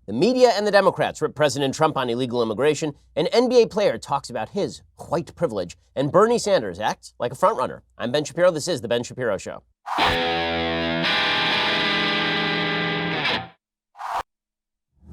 The media and the Democrats rip President Trump on illegal immigration. An NBA player talks about his white privilege. And Bernie Sanders acts like a frontrunner. I'm Ben Shapiro. This is The Ben Shapiro Show.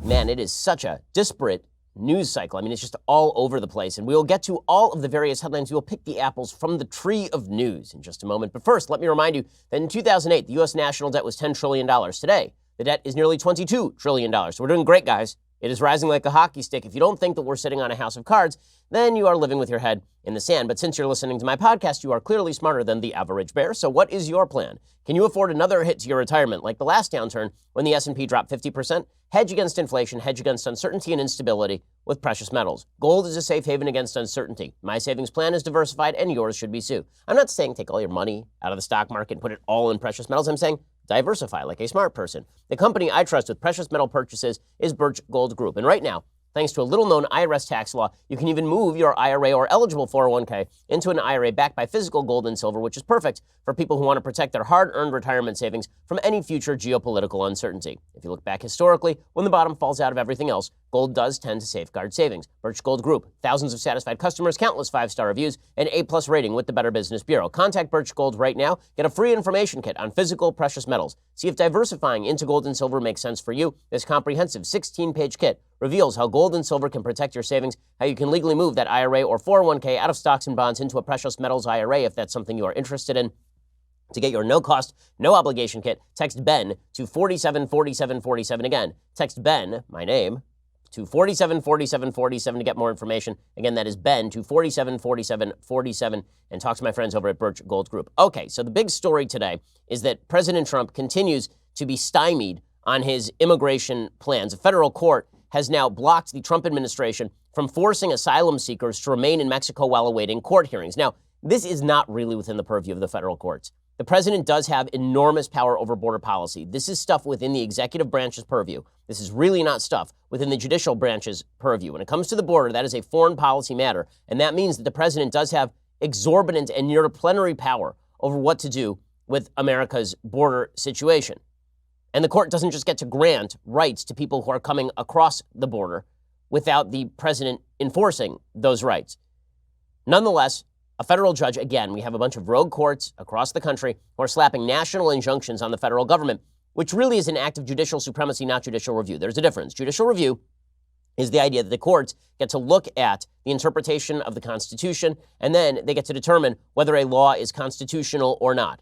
Man, it is such a disparate news cycle. I mean, it's just all over the place. And we'll get to all of the various headlines. We'll pick the apples from the tree of news in just a moment. But first, let me remind you that in 2008, the U.S. national debt was $10 trillion. Today, the debt is nearly $22 trillion. So we're doing great, guys. It is rising like a hockey stick. If you don't think that we're sitting on a house of cards, then you are living with your head in the sand. But since you're listening to my podcast, you are clearly smarter than the average bear. So what is your plan? Can you afford another hit to your retirement, like the last downturn when the S&P dropped 50%? Hedge against inflation, hedge against uncertainty and instability with precious metals. Gold is a safe haven against uncertainty. My savings plan is diversified, and yours should be too. I'm not saying take all your money out of the stock market and put it all in precious metals. I'm saying diversify like a smart person. The company I trust with precious metal purchases is Birch Gold Group. And right now, thanks to a little-known IRS tax law, you can even move your IRA or eligible 401k into an IRA backed by physical gold and silver, which is perfect for people who want to protect their hard-earned retirement savings from any future geopolitical uncertainty. If you look back historically, when the bottom falls out of everything else, gold does tend to safeguard savings. Birch Gold Group, thousands of satisfied customers, countless 5-star reviews, and A+ rating with the Better Business Bureau. Contact Birch Gold right now. Get a free information kit on physical precious metals. See if diversifying into gold and silver makes sense for you. This comprehensive 16-page kit reveals how gold and silver can protect your savings, how you can legally move that IRA or 401k out of stocks and bonds into a precious metals IRA if that's something you are interested in. To get your no-cost, no-obligation kit, text BEN to 474747. Again, text BEN, my name, to 474747 to get more information. Again, that is BEN to 474747, and talk to my friends over at Birch Gold Group. Okay, so the big story today is that President Trump continues to be stymied on his immigration plans. A federal court has now blocked the Trump administration from forcing asylum seekers to remain in Mexico while awaiting court hearings. Now, this is not really within the purview of the federal courts. The president does have enormous power over border policy. This is stuff within the executive branch's purview. This is really not stuff within the judicial branch's purview. When it comes to the border, that is a foreign policy matter, and that means that the president does have exorbitant and near plenary power over what to do with America's border situation. And the court doesn't just get to grant rights to people who are coming across the border without the president enforcing those rights. Nonetheless, a federal judge, again, we have a bunch of rogue courts across the country who are slapping national injunctions on the federal government, which really is an act of judicial supremacy, not judicial review. There's a difference. Judicial review is the idea that the courts get to look at the interpretation of the Constitution, and then they get to determine whether a law is constitutional or not.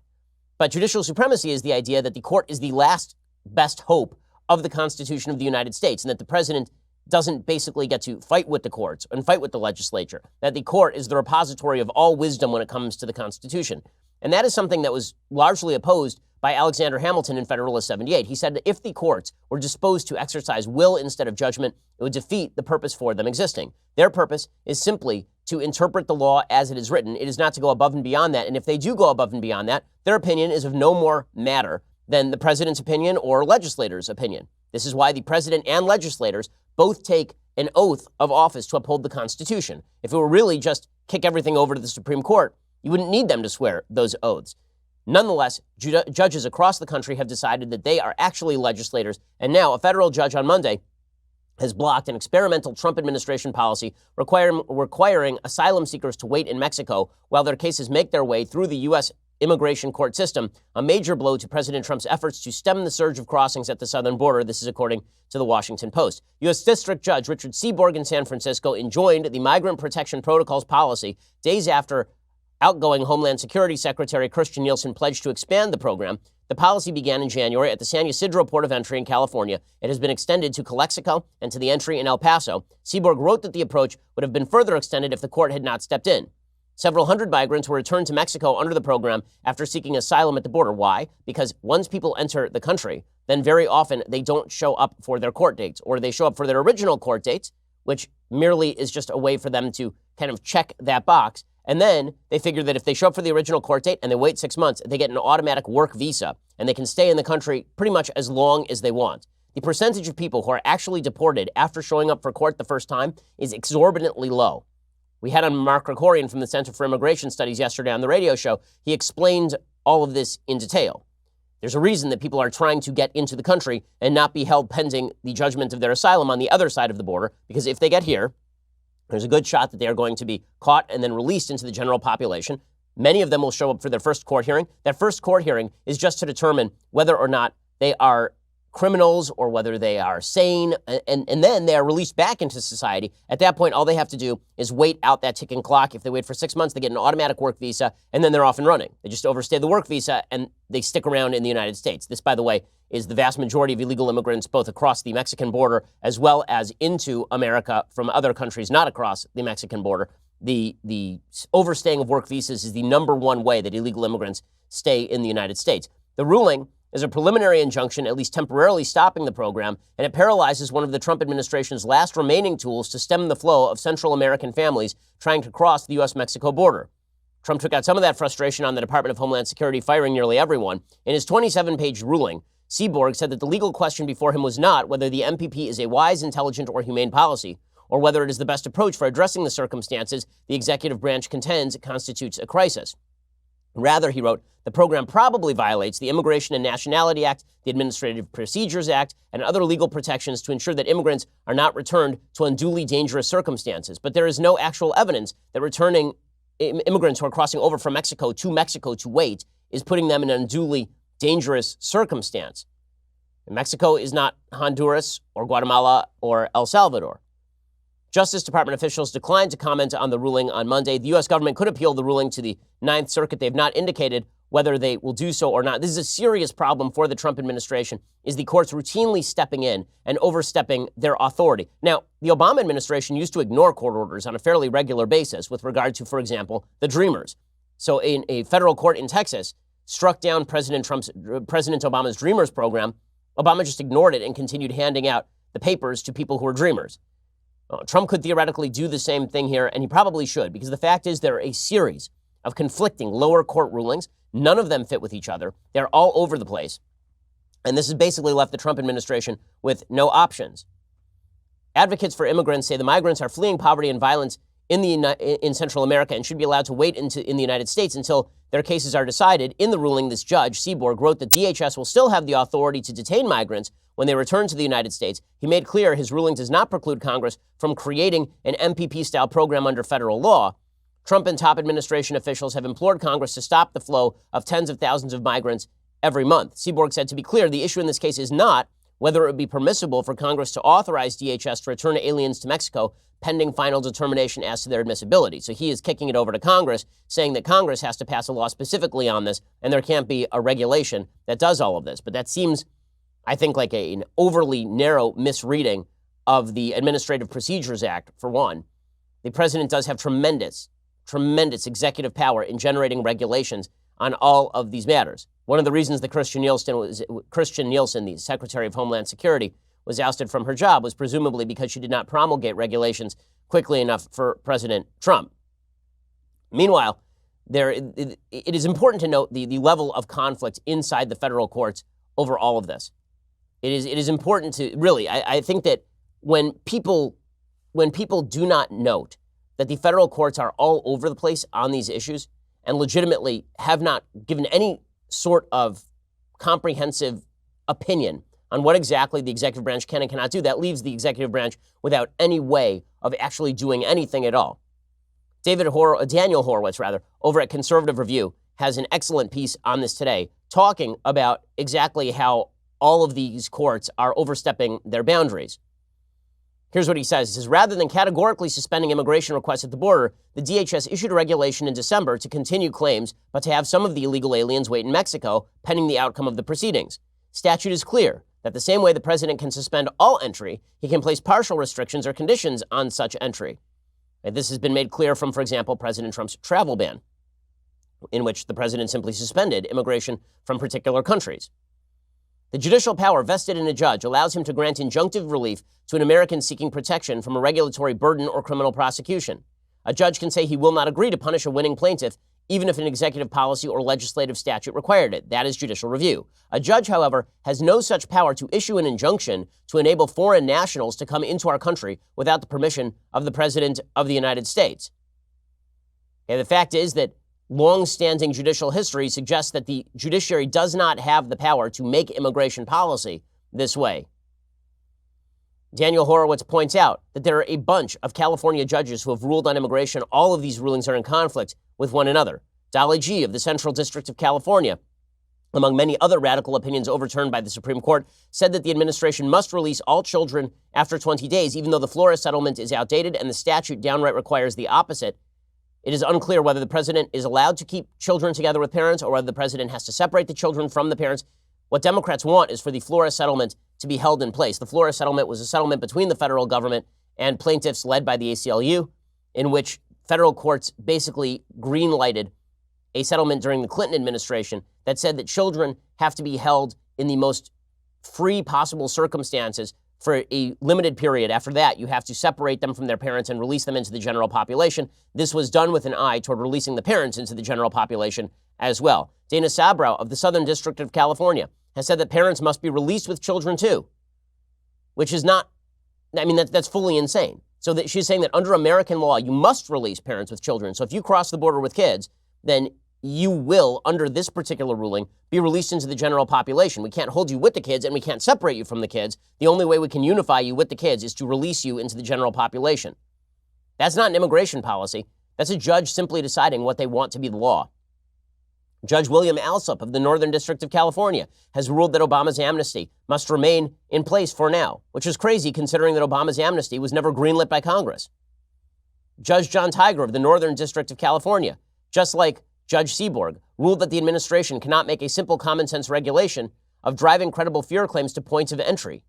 But judicial supremacy is the idea that the court is the last best hope of the Constitution of the United States, and that the president doesn't basically get to fight with the courts and fight with the legislature, that the court is the repository of all wisdom when it comes to the Constitution. And that is something that was largely opposed by Alexander Hamilton in Federalist 78. He said that if the courts were disposed to exercise will instead of judgment, it would defeat the purpose for them existing. Their purpose is simply to interpret the law as it is written. It is not to go above and beyond that. And if they do go above and beyond that, their opinion is of no more matter than the president's opinion or legislators' opinion. This is why the president and legislators both take an oath of office to uphold the Constitution. If it were really just kick everything over to the Supreme Court, you wouldn't need them to swear those oaths. Nonetheless, judges across the country have decided that they are actually legislators, and now a federal judge on Monday has blocked an experimental Trump administration policy requiring asylum seekers to wait in Mexico while their cases make their way through the U.S. immigration court system, a major blow to President Trump's efforts to stem the surge of crossings at the southern border. This is according to the Washington Post. U.S. District Judge Richard Seaborg in San Francisco enjoined the Migrant Protection Protocols policy days after outgoing Homeland Security Secretary Christian Nielsen pledged to expand the program. The policy began in January at the San Ysidro Port of Entry in California. It has been extended to Calexico and to the entry in El Paso. Seaborg wrote that the approach would have been further extended if the court had not stepped in. Several hundred migrants were returned to Mexico under the program after seeking asylum at the border. Why? Because once people enter the country, then very often they don't show up for their court dates, or they show up for their original court dates, which merely is just a way for them to kind of check that box. And then they figure that if they show up for the original court date and they wait 6 months, they get an automatic work visa, and they can stay in the country pretty much as long as they want. The percentage of people who are actually deported after showing up for court the first time is exorbitantly low. We had on Mark Krikorian from the Center for Immigration Studies yesterday on the radio show. He explained all of this in detail. There's a reason that people are trying to get into the country and not be held pending the judgment of their asylum on the other side of the border, because if they get here, there's a good shot that they are going to be caught and then released into the general population. Many of them will show up for their first court hearing. That first court hearing is just to determine whether or not they are criminals or whether they are sane, and then they are released back into society. At that point, all they have to do is wait out that ticking clock. If they wait for 6 months, they get an automatic work visa, and then they're off and running. They just overstay the work visa, and they stick around in the United States. This, by the way, is the vast majority of illegal immigrants, both across the Mexican border as well as into America from other countries not across the Mexican border. The overstaying of work visas is the number one way that illegal immigrants stay in the United States. The ruling is a preliminary injunction, at least temporarily stopping the program, and it paralyzes one of the Trump administration's last remaining tools to stem the flow of Central American families trying to cross the U.S.-Mexico border. Trump took out some of that frustration on the Department of Homeland Security, firing nearly everyone. In his 27-page ruling, Seaborg said that the legal question before him was not whether the MPP is a wise, intelligent, or humane policy, or whether it is the best approach for addressing the circumstances the executive branch contends constitutes a crisis. Rather, he wrote, the program probably violates the Immigration and Nationality Act, the Administrative Procedures Act, and other legal protections to ensure that immigrants are not returned to unduly dangerous circumstances. But there is no actual evidence that returning immigrants who are crossing over from Mexico to wait is putting them in an unduly dangerous circumstance. Mexico is not Honduras or Guatemala or El Salvador. Justice Department officials declined to comment on the ruling on Monday. The U.S. government could appeal the ruling to the Ninth Circuit. They've not indicated whether they will do so or not. This is a serious problem for the Trump administration, is the courts routinely stepping in and overstepping their authority. Now, the Obama administration used to ignore court orders on a fairly regular basis with regard to, for example, the Dreamers. So in a federal court in Texas struck down President Obama's Dreamers program. Obama just ignored it and continued handing out the papers to people who were Dreamers. Trump could theoretically do the same thing here, and he probably should, because the fact is there are a series of conflicting lower court rulings. None of them fit with each other. They're all over the place. And this has basically left the Trump administration with no options. Advocates for immigrants say the migrants are fleeing poverty and violence in Central America and should be allowed to wait in the United States until their cases are decided. In the ruling, this judge, Seaborg, wrote that DHS will still have the authority to detain migrants when they return to the United States. He made clear his ruling does not preclude Congress from creating an MPP-style program under federal law. Trump and top administration officials have implored Congress to stop the flow of tens of thousands of migrants every month. Seaborg said, to be clear, the issue in this case is not whether it would be permissible for Congress to authorize DHS to return aliens to Mexico pending final determination as to their admissibility. So he is kicking it over to Congress, saying that Congress has to pass a law specifically on this, and there can't be a regulation that does all of this. But that seems, I think, like an overly narrow misreading of the Administrative Procedures Act, for one. The president does have tremendous executive power in generating regulations on all of these matters. One of the reasons that Christian Nielsen, the Secretary of Homeland Security, was ousted from her job was presumably because she did not promulgate regulations quickly enough for President Trump. Meanwhile, it is important to note the level of conflict inside the federal courts over all of this. It is important to really, I think that when people do not note that the federal courts are all over the place on these issues and legitimately have not given any sort of comprehensive opinion on what exactly the executive branch can and cannot do, that leaves the executive branch without any way of actually doing anything at all. Daniel Horowitz, over at Conservative Review, has an excellent piece on this today, talking about exactly how all of these courts are overstepping their boundaries. Here's what he says. He says, rather than categorically suspending immigration requests at the border, the DHS issued a regulation in December to continue claims, but to have some of the illegal aliens wait in Mexico, pending the outcome of the proceedings. Statute is clear that the same way the president can suspend all entry, he can place partial restrictions or conditions on such entry. And this has been made clear from, for example, President Trump's travel ban, in which the president simply suspended immigration from particular countries. The judicial power vested in a judge allows him to grant injunctive relief to an American seeking protection from a regulatory burden or criminal prosecution. A judge can say he will not agree to punish a winning plaintiff, even if an executive policy or legislative statute required it. That is judicial review. A judge, however, has no such power to issue an injunction to enable foreign nationals to come into our country without the permission of the President of the United States. And the fact is that long-standing judicial history suggests that the judiciary does not have the power to make immigration policy this way. Daniel Horowitz points out that there are a bunch of California judges who have ruled on immigration. All of these rulings are in conflict with one another. Dolly G. of the Central District of California, among many other radical opinions overturned by the Supreme Court, said that the administration must release all children after 20 days, even though the Flores settlement is outdated and the statute downright requires the opposite. It is unclear whether the president is allowed to keep children together with parents or whether the president has to separate the children from the parents. What Democrats want is for the Flores settlement to be held in place. The Flores settlement was a settlement between the federal government and plaintiffs led by the ACLU, in which federal courts basically green-lighted a settlement during the Clinton administration that said that children have to be held in the most free possible circumstances for a limited period. After that, you have to separate them from their parents and release them into the general population. This was done with an eye toward releasing the parents into the general population as well. Dana Sabrow of the Southern District of California has said that parents must be released with children too, which is not, that's fully insane. So that she's saying that under American law, you must release parents with children. So if you cross the border with kids, then you will, under this particular ruling, be released into the general population. We can't hold you with the kids and we can't separate you from the kids. The only way we can unify you with the kids is to release you into the general population. That's not an immigration policy. That's a judge simply deciding what they want to be the law. Judge William Alsup of the Northern District of California has ruled that Obama's amnesty must remain in place for now, which is crazy considering that Obama's amnesty was never greenlit by Congress. Judge John Tiger of the Northern District of California, just like Judge Seaborg, ruled that the administration cannot make a simple common sense regulation of driving credible fear claims to points of entry,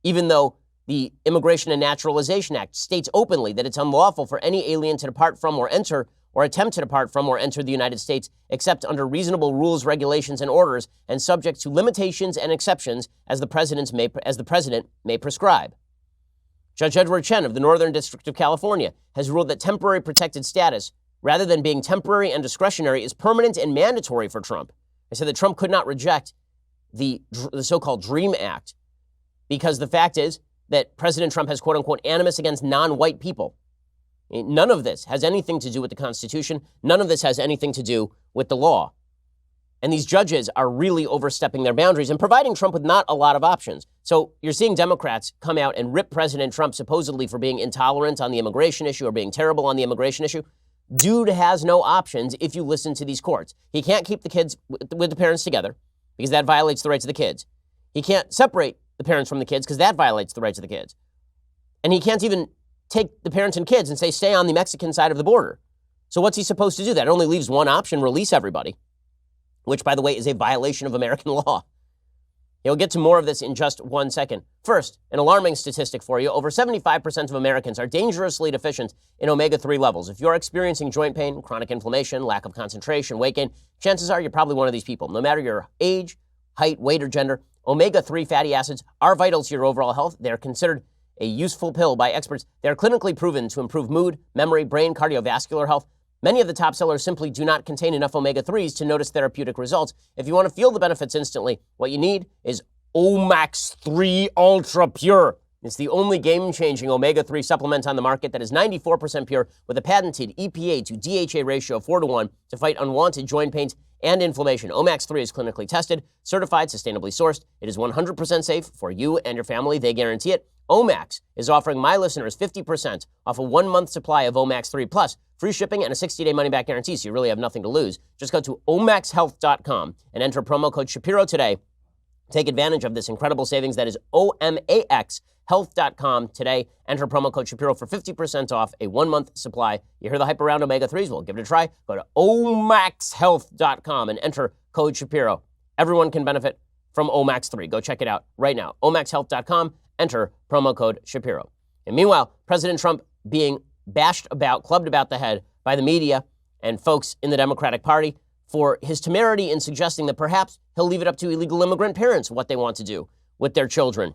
even though the Immigration and Naturalization Act states openly that it's unlawful for any alien to depart from or enter or attempt to depart from or enter the United States except under reasonable rules, regulations, and orders, and subject to limitations and exceptions as the president may prescribe. Judge Edward Chen of the Northern District of California has ruled that temporary protected status, rather than being temporary and discretionary, is permanent and mandatory for Trump. They said that Trump could not reject the so-called DREAM Act because the fact is that President Trump has, quote-unquote, animus against non-white people. None of this has anything to do with the Constitution. None of this has anything to do with the law. And these judges are really overstepping their boundaries and providing Trump with not a lot of options. So you're seeing Democrats come out and rip President Trump supposedly for being intolerant on the immigration issue or being terrible on the immigration issue. Dude has no options if you listen to these courts. He can't keep the kids with the parents together because that violates the rights of the kids. He can't separate the parents from the kids because that violates the rights of the kids. And he can't even take the parents and kids and say, stay on the Mexican side of the border. So what's he supposed to do? That only leaves one option: release everybody, which, by the way, is a violation of American law. We'll get to more of this in just 1 second. First, an alarming statistic for you. Over 75% of Americans are dangerously deficient in omega-3 levels. If you're experiencing joint pain, chronic inflammation, lack of concentration, weight gain, chances are you're probably one of these people. No matter your age, height, weight, or gender, omega-3 fatty acids are vital to your overall health. They're considered a useful pill by experts. They're clinically proven to improve mood, memory, brain, cardiovascular health. Many of the top sellers simply do not contain enough omega-3s to notice therapeutic results. If you want to feel the benefits instantly, what you need is Omax 3 Ultra Pure. It's the only game-changing omega-3 supplement on the market that is 94% pure with a patented EPA to DHA ratio of 4:1 to fight unwanted joint pains and inflammation. Omax 3 is clinically tested, certified, sustainably sourced. It is 100% safe for you and your family. They guarantee it. Omax is offering my listeners 50% off a 1-month supply of Omax 3 plus free shipping and a 60-day money-back guarantee, so you really have nothing to lose. Just go to omaxhealth.com and enter promo code Shapiro today. Take advantage of this incredible savings. That is omaxhealth.com today. Enter promo code Shapiro for 50% off a 1-month supply. You hear the hype around omega-3s? Well, give it a try. Go to omaxhealth.com and enter code Shapiro. Everyone can benefit from Omax 3. Go check it out right now. omaxhealth.com. Enter promo code Shapiro. And meanwhile, President Trump being clubbed about the head by the media and folks in the Democratic Party for his temerity in suggesting that perhaps he'll leave it up to illegal immigrant parents what they want to do with their children.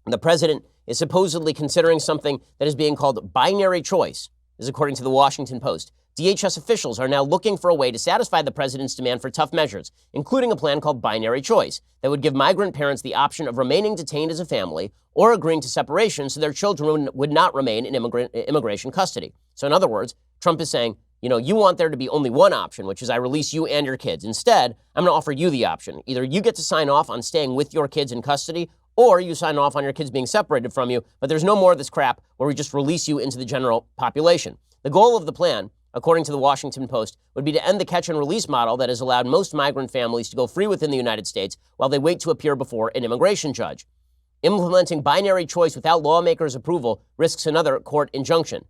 The president is supposedly considering something that is being called binary choice. This is according to the Washington Post. DHS officials are now looking for a way to satisfy the president's demand for tough measures, including a plan called binary choice that would give migrant parents the option of remaining detained as a family or agreeing to separation so their children would not remain in immigration custody. So in other words, Trump is saying You want there to be only one option, which is I release you and your kids. Instead, I'm going to offer you the option. Either you get to sign off on staying with your kids in custody, or you sign off on your kids being separated from you, but there's no more of this crap where we just release you into the general population. The goal of the plan, according to the Washington Post, would be to end the catch and release model that has allowed most migrant families to go free within the United States while they wait to appear before an immigration judge. Implementing binary choice without lawmakers' approval risks another court injunction.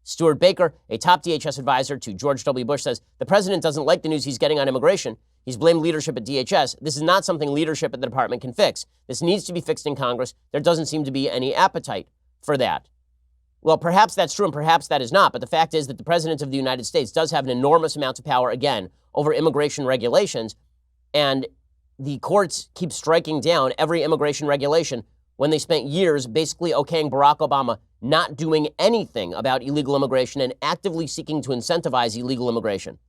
Stuart Baker, a top DHS advisor to George W. Bush, says the president doesn't like the news he's getting on immigration. He's blamed leadership at DHS. This is not something leadership at the department can fix. This needs to be fixed in Congress. There doesn't seem to be any appetite for that. Well, perhaps that's true and perhaps that is not, but the fact is that the president of the United States does have an enormous amount of power, again, over immigration regulations, and the courts keep striking down every immigration regulation when they spent years basically okaying Barack Obama not doing anything about illegal immigration and actively seeking to incentivize illegal immigration.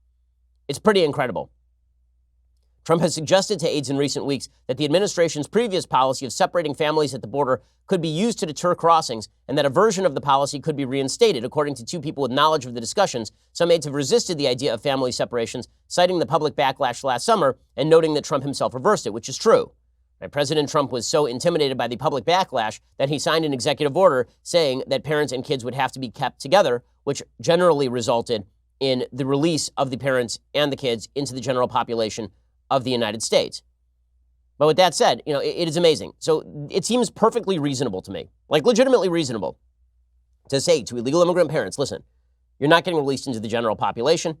It's pretty incredible. Trump has suggested to aides in recent weeks that the administration's previous policy of separating families at the border could be used to deter crossings and that a version of the policy could be reinstated, according to two people with knowledge of the discussions. Some aides have resisted the idea of family separations, citing the public backlash last summer and noting that Trump himself reversed it, which is true. President Trump was so intimidated by the public backlash that he signed an executive order saying that parents and kids would have to be kept together, which generally resulted in the release of the parents and the kids into the general population of the United States. But with that said, it is amazing. So it seems perfectly reasonable to me, like legitimately reasonable, to say to illegal immigrant parents, listen, you're not getting released into the general population.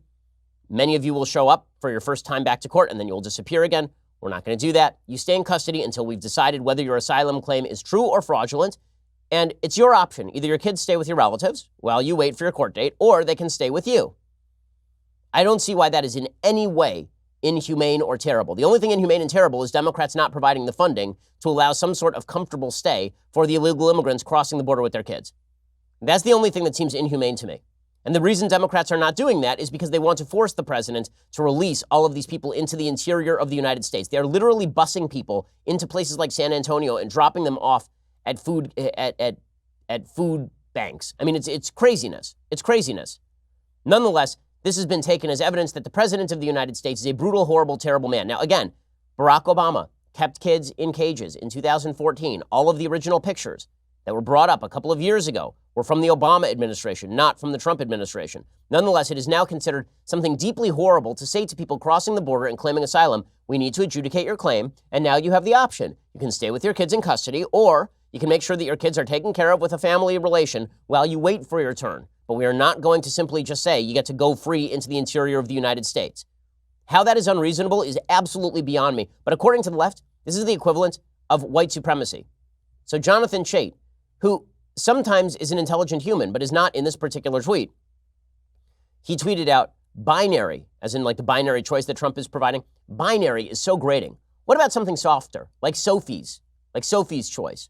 Many of you will show up for your first time back to court and then you'll disappear again. We're not going to do that. You stay in custody until we've decided whether your asylum claim is true or fraudulent. And it's your option. Either your kids stay with your relatives while you wait for your court date, or they can stay with you. I don't see why that is in any way inhumane or terrible. The only thing inhumane and terrible is Democrats not providing the funding to allow some sort of comfortable stay for the illegal immigrants crossing the border with their kids. That's the only thing that seems inhumane to me. And the reason Democrats are not doing that is because they want to force the president to release all of these people into the interior of the United States. They are literally busing people into places like San Antonio and dropping them off at food banks. I mean, it's craziness. It's craziness. Nonetheless, this has been taken as evidence that the president of the United States is a brutal, horrible, terrible man. Now, again, Barack Obama kept kids in cages in 2014. All of the original pictures that were brought up a couple of years ago were from the Obama administration, not from the Trump administration. Nonetheless, it is now considered something deeply horrible to say to people crossing the border and claiming asylum, we need to adjudicate your claim, and now you have the option. You can stay with your kids in custody, or you can make sure that your kids are taken care of with a family relation while you wait for your turn. But we are not going to simply just say you get to go free into the interior of the United States. How that is unreasonable is absolutely beyond me. But according to the left, this is the equivalent of white supremacy. So Jonathan Chait, who sometimes is an intelligent human, but is not in this particular tweet, he tweeted out, binary, as in like the binary choice that Trump is providing. Binary is so grating. What about something softer, like Sophie's choice?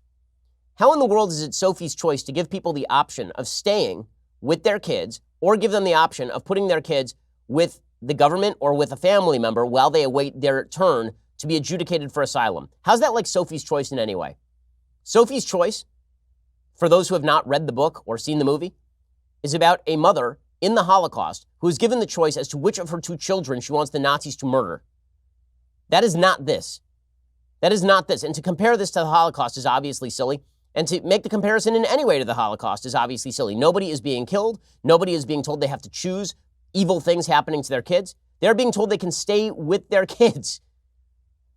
How in the world is it Sophie's choice to give people the option of staying with their kids, or give them the option of putting their kids with the government or with a family member while they await their turn to be adjudicated for asylum? How's that like Sophie's choice in any way? Sophie's choice, for those who have not read the book or seen the movie, is about a mother in the Holocaust who is given the choice as to which of her two children she wants the Nazis to murder. That is not this. That is not this. And to compare this to the Holocaust is obviously silly. And to make the comparison in any way to the Holocaust is obviously silly. Nobody is being killed. Nobody is being told they have to choose evil things happening to their kids. They're being told they can stay with their kids.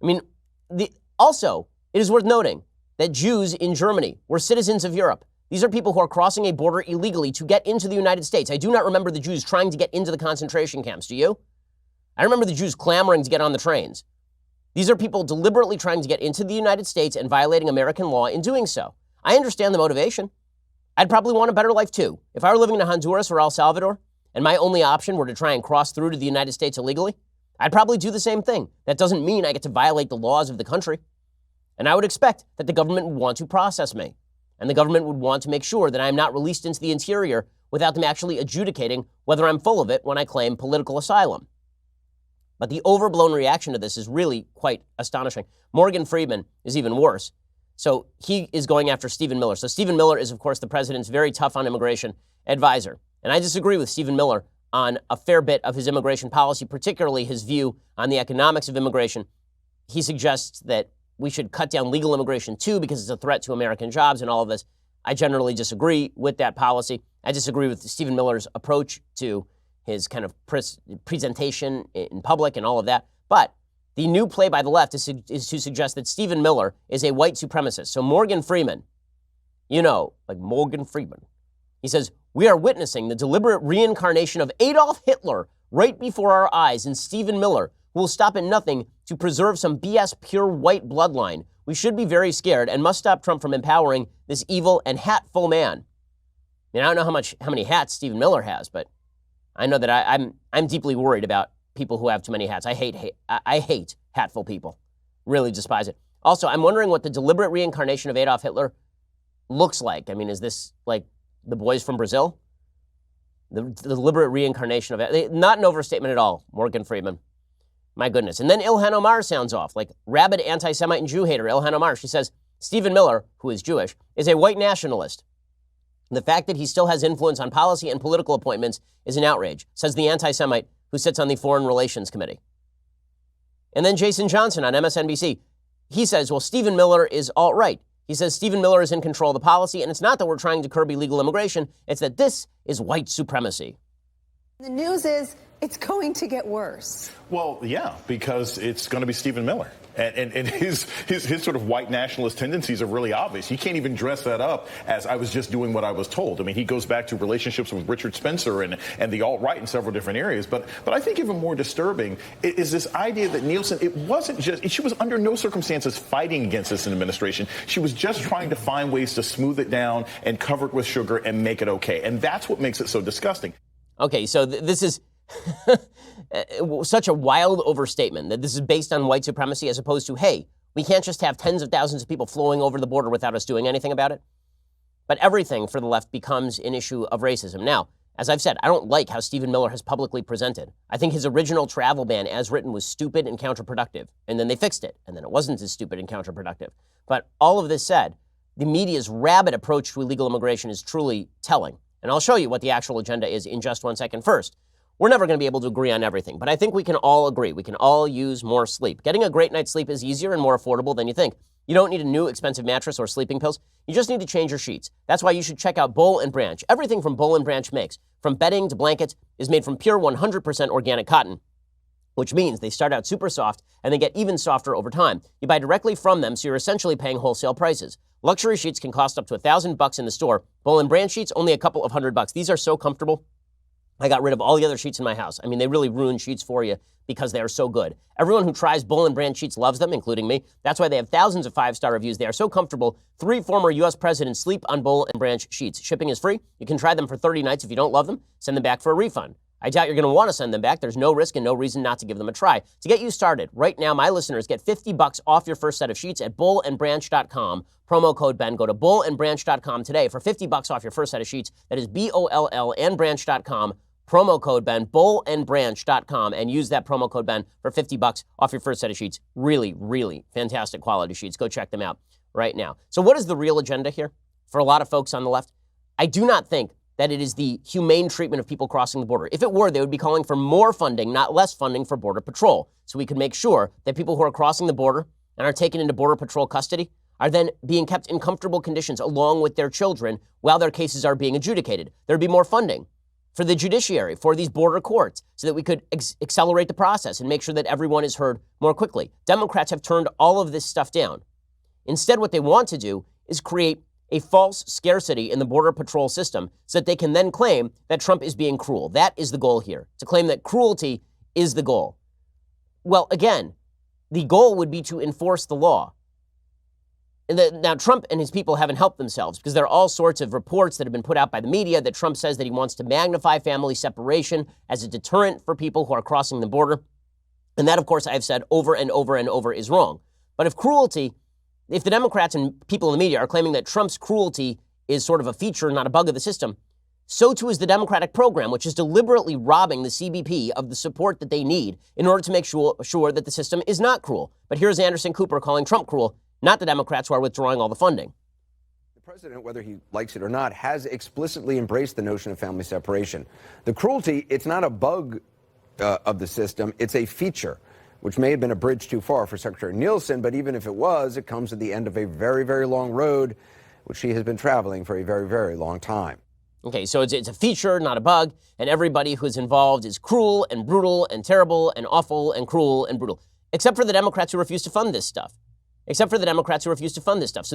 I mean, also, it is worth noting that Jews in Germany were citizens of Europe. These are people who are crossing a border illegally to get into the United States. I do not remember the Jews trying to get into the concentration camps, do you? I remember the Jews clamoring to get on the trains. These are people deliberately trying to get into the United States and violating American law in doing so. I understand the motivation. I'd probably want a better life too. If I were living in Honduras or El Salvador, and my only option were to try and cross through to the United States illegally, I'd probably do the same thing. That doesn't mean I get to violate the laws of the country. And I would expect that the government would want to process me. And the government would want to make sure that I'm not released into the interior without them actually adjudicating whether I'm full of it when I claim political asylum. But the overblown reaction to this is really quite astonishing. Morgan Freeman is even worse. So he is going after Stephen Miller. So Stephen Miller is, of course, the president's very tough on immigration advisor. And I disagree with Stephen Miller on a fair bit of his immigration policy, particularly his view on the economics of immigration. He suggests that we should cut down legal immigration too because it's a threat to American jobs and all of this. I generally disagree with that policy. I disagree with Stephen Miller's approach to his kind of presentation in public and all of that. But the new play by the left is to suggest that Stephen Miller is a white supremacist. So Morgan Freeman, like Morgan Freeman, he says, we are witnessing the deliberate reincarnation of Adolf Hitler right before our eyes in Stephen Miller, who will stop at nothing to preserve some BS pure white bloodline. We should be very scared and must stop Trump from empowering this evil and hatful man. I don't know how many hats Stephen Miller has, but I know that I'm deeply worried about people who have too many hats. I hate hatful people. Really despise it. Also, I'm wondering what the deliberate reincarnation of Adolf Hitler looks like. I mean, is this like the boys from Brazil? The deliberate reincarnation of it. Not an overstatement at all, Morgan Freeman. My goodness. And then Ilhan Omar sounds off, like rabid anti-Semite and Jew hater Ilhan Omar. She says, Stephen Miller, who is Jewish, is a white nationalist. The fact that he still has influence on policy and political appointments is an outrage, says the anti-Semite who sits on the Foreign Relations Committee. And then Jason Johnson on MSNBC, he says, well, Stephen Miller is alt-right. He says Stephen Miller is in control of the policy, and it's not that we're trying to curb illegal immigration, it's that this is white supremacy. The news is it's going to get worse. Well, yeah, because it's going to be Stephen Miller. And his sort of white nationalist tendencies are really obvious. He can't even dress that up as I was just doing what I was told. I mean, he goes back to relationships with Richard Spencer and the alt-right in several different areas. But I think even more disturbing is this idea that Nielsen, it wasn't just, she was under no circumstances fighting against this administration. She was just trying to find ways to smooth it down and cover it with sugar and make it okay. And that's what makes it so disgusting. Okay, so this is such a wild overstatement that this is based on white supremacy as opposed to, hey, we can't just have tens of thousands of people flowing over the border without us doing anything about it. But everything for the left becomes an issue of racism. Now, as I've said, I don't like how Stephen Miller has publicly presented. I think his original travel ban as written was stupid and counterproductive. And then they fixed it. And then it wasn't as stupid and counterproductive. But all of this said, the media's rabid approach to illegal immigration is truly telling. And I'll show you what the actual agenda is in just 1 second. First, we're never going to be able to agree on everything, but I think we can all agree. We can all use more sleep. Getting a great night's sleep is easier and more affordable than you think. You don't need a new expensive mattress or sleeping pills. You just need to change your sheets. That's why you should check out Boll & Branch. Everything from Boll & Branch makes, from bedding to blankets, is made from pure 100% organic cotton, which means they start out super soft and they get even softer over time. You buy directly from them, so you're essentially paying wholesale prices. Luxury sheets can cost up to $1,000 in the store. Boll & Branch sheets, only a couple of $100. These are so comfortable. I got rid of all the other sheets in my house. I mean, they really ruin sheets for you because they are so good. Everyone who tries Boll & Branch sheets loves them, including me. That's why they have thousands of 5-star reviews. They are so comfortable. 3 former U.S. presidents sleep on Boll & Branch sheets. Shipping is free. You can try them for 30 nights. If you don't love them, send them back for a refund. I doubt you're going to want to send them back. There's no risk and no reason not to give them a try. To get you started, right now, my listeners get $50 off your first set of sheets at bollandbranch.com. Promo code Ben. Go to bollandbranch.com today for $50 off your first set of sheets. That is BOLL and branch.com. Promo code Ben, bollandbranch.com, and use that promo code Ben for $50 off your first set of sheets. Really, really fantastic quality sheets. Go check them out right now. So what is the real agenda here for a lot of folks on the left? I do not think that it is the humane treatment of people crossing the border. If it were, they would be calling for more funding, not less funding for Border Patrol, so we could make sure that people who are crossing the border and are taken into Border Patrol custody are then being kept in comfortable conditions along with their children while their cases are being adjudicated. There would be more funding for the judiciary, for these border courts, so that we could accelerate the process and make sure that everyone is heard more quickly. Democrats have turned all of this stuff down. Instead, what they want to do is create a false scarcity in the Border Patrol system so that they can then claim that Trump is being cruel. That is the goal here, to claim that cruelty is the goal. Well, again, the goal would be to enforce the law. Now, Trump and his people haven't helped themselves because there are all sorts of reports that have been put out by the media that Trump says that he wants to magnify family separation as a deterrent for people who are crossing the border. And that, of course, I've said over and over and over is wrong. But if the Democrats and people in the media are claiming that Trump's cruelty is sort of a feature, not a bug of the system, so too is the Democratic program, which is deliberately robbing the CBP of the support that they need in order to make sure that the system is not cruel. But here's Anderson Cooper calling Trump cruel, not the Democrats who are withdrawing all the funding. president, whether he likes it or not, has explicitly embraced the notion of family separation. The cruelty, it's not a bug of the system, it's a feature, which may have been a bridge too far for Secretary Nielsen, but even if it was, it comes at the end of a very, very long road, which she has been traveling for a very, very long time. Okay, so it's a feature, not a bug, and everybody who's involved is cruel and brutal and terrible and awful and cruel and brutal, except for the Democrats who refuse to fund this stuff. So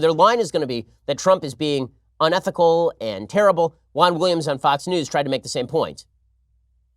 their line is going to be that Trump is being unethical and terrible. Juan Williams on Fox News tried to make the same point.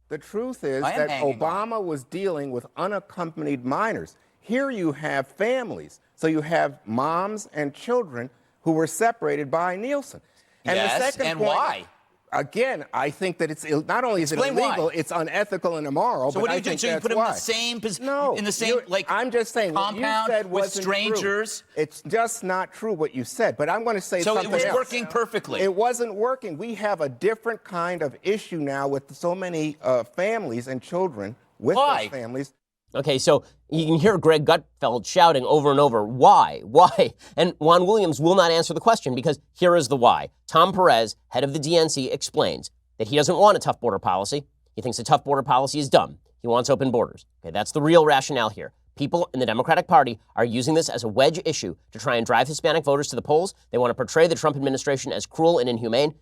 The truth is that Obama was dealing with unaccompanied minors. Here you have families. So you have moms and children who were separated by Nielsen. And yes, the second and point, why? Again, I think that it's not only is it illegal, why. it's unethical and immoral. So but what do I you do? think So you that's put them why. in the same position, No, in the same I'm just saying what you compound said with wasn't strangers. True. It's just not true what you said. But I'm going to say something else. So it was working perfectly. It wasn't working. We have a different kind of issue now with so many families and children with those families. Okay, so you can hear Greg Gutfeld shouting over and over, why? Why? And Juan Williams will not answer the question because here is the why. Tom Perez, head of the DNC, explains that he doesn't want a tough border policy. He thinks a tough border policy is dumb. He wants open borders. Okay, that's the real rationale here. People in the Democratic Party are using this as a wedge issue to try and drive Hispanic voters to the polls. They want to portray the Trump administration as cruel and inhumane.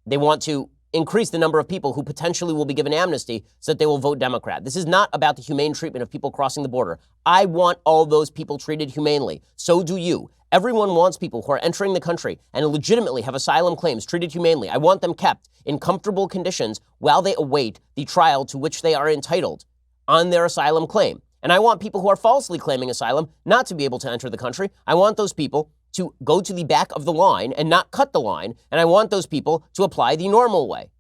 They want to increase the number of people who potentially will be given amnesty so that they will vote Democrat. This is not about the humane treatment of people crossing the border. I want all those people treated humanely. So do you. Everyone wants people who are entering the country and legitimately have asylum claims treated humanely. I want them kept in comfortable conditions while they await the trial to which they are entitled on their asylum claim. And I want people who are falsely claiming asylum not to be able to enter the country. I want those people to go to the back of the line and not cut the line. And I want those people to apply the normal way.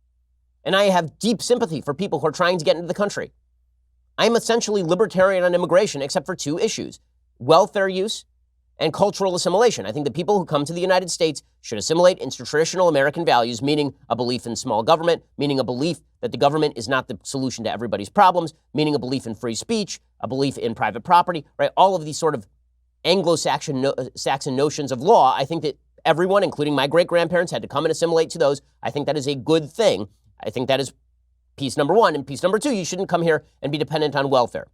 And I have deep sympathy for people who are trying to get into the country. I'm essentially libertarian on immigration, except for two issues: welfare use and cultural assimilation. I think that people who come to the United States should assimilate into traditional American values, meaning a belief in small government, meaning a belief that the government is not the solution to everybody's problems, meaning a belief in free speech, a belief in private property, right? All of these sort of Anglo-Saxon notions of law. I think that everyone, including my great-grandparents, had to come and assimilate to those. I think that is a good thing. I think that is piece number one. And piece number two, you shouldn't come here and be dependent on welfare.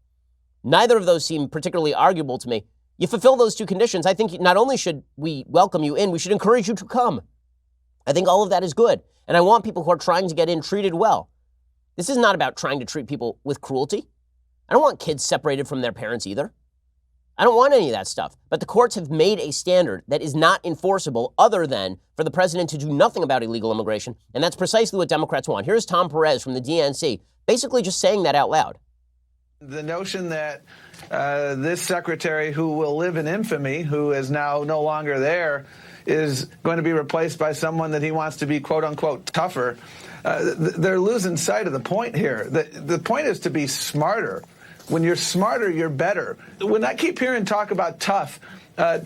Neither of those seem particularly arguable to me. You fulfill those two conditions, I think not only should we welcome you in, we should encourage you to come. I think all of that is good. And I want people who are trying to get in treated well. This is not about trying to treat people with cruelty. I don't want kids separated from their parents either. I don't want any of that stuff. But the courts have made a standard that is not enforceable other than for the president to do nothing about illegal immigration. And that's precisely what Democrats want. Here's Tom Perez from the DNC, basically just saying that out loud. The notion that this secretary, who will live in infamy, who is now no longer there, is going to be replaced by someone that he wants to be, quote unquote, tougher. They're losing sight of the point here. The point is to be smarter. When you're smarter, you're better. When I keep hearing talk about tough,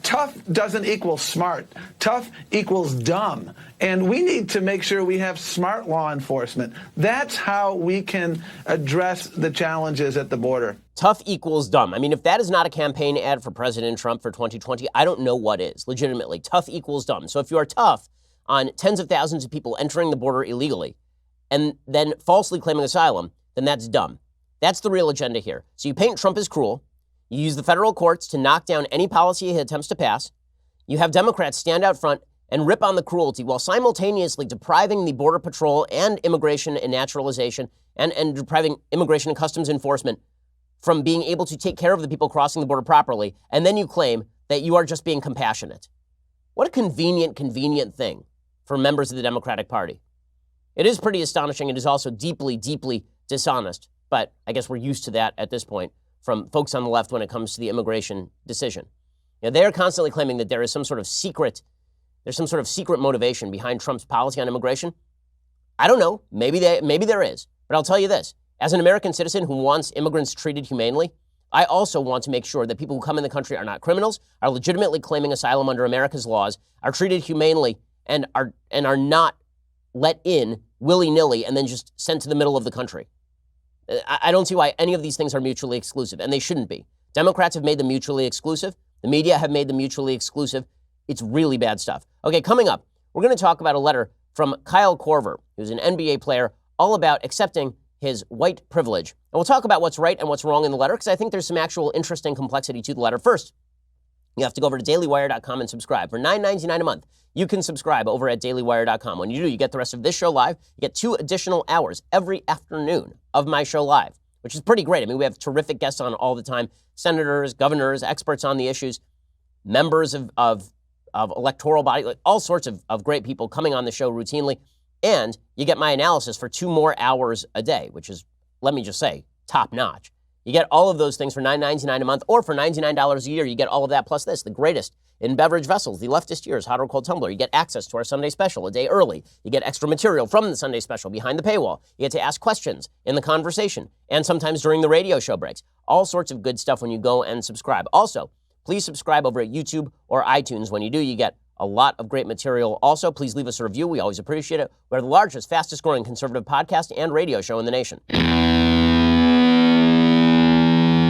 tough doesn't equal smart. Tough equals dumb. And we need to make sure we have smart law enforcement. That's how we can address the challenges at the border. Tough equals dumb. I mean, if that is not a campaign ad for President Trump for 2020, I don't know what is. Legitimately, tough equals dumb. So if you are tough on tens of thousands of people entering the border illegally and then falsely claiming asylum, then that's dumb. That's the real agenda here. So you paint Trump as cruel. You use the federal courts to knock down any policy he attempts to pass. You have Democrats stand out front and rip on the cruelty while simultaneously depriving the Border Patrol and Immigration and Naturalization and depriving Immigration and Customs Enforcement from being able to take care of the people crossing the border properly. And then you claim that you are just being compassionate. What a convenient thing for members of the Democratic Party. It is pretty astonishing. It is also deeply, deeply dishonest. But I guess we're used to that at this point from folks on the left when it comes to the immigration decision. You know, they're constantly claiming that there is some sort of secret motivation behind Trump's policy on immigration. I don't know. Maybe there is. But I'll tell you this. As an American citizen who wants immigrants treated humanely, I also want to make sure that people who come in the country are not criminals, are legitimately claiming asylum under America's laws, are treated humanely, and are not let in willy-nilly and then just sent to the middle of the country. I don't see why any of these things are mutually exclusive, and they shouldn't be. Democrats have made them mutually exclusive. The media have made them mutually exclusive. It's really bad stuff. Okay, coming up, we're going to talk about a letter from Kyle Korver, who's an NBA player, all about accepting his white privilege. And we'll talk about what's right and what's wrong in the letter, because I think there's some actual interesting complexity to the letter. First, you have to go over to dailywire.com and subscribe. For $9.99 a month, you can subscribe over at dailywire.com. When you do, you get the rest of this show live. You get 2 additional hours every afternoon of my show live, which is pretty great. I mean, we have terrific guests on all the time, senators, governors, experts on the issues, members of electoral body, like all sorts of great people coming on the show routinely. And you get my analysis for 2 more hours a day, which is, let me just say, top notch. You get all of those things for $9.99 a month, or for $99 a year. You get all of that plus this, the greatest in beverage vessels, the leftist years, hot or cold tumbler. You get access to our Sunday special a day early. You get extra material from the Sunday special behind the paywall. You get to ask questions in the conversation, and sometimes during the radio show breaks. All sorts of good stuff when you go and subscribe. Also, please subscribe over at YouTube or iTunes. When you do, you get a lot of great material. Also, please leave us a review. We always appreciate it. We're the largest, fastest growing conservative podcast and radio show in the nation.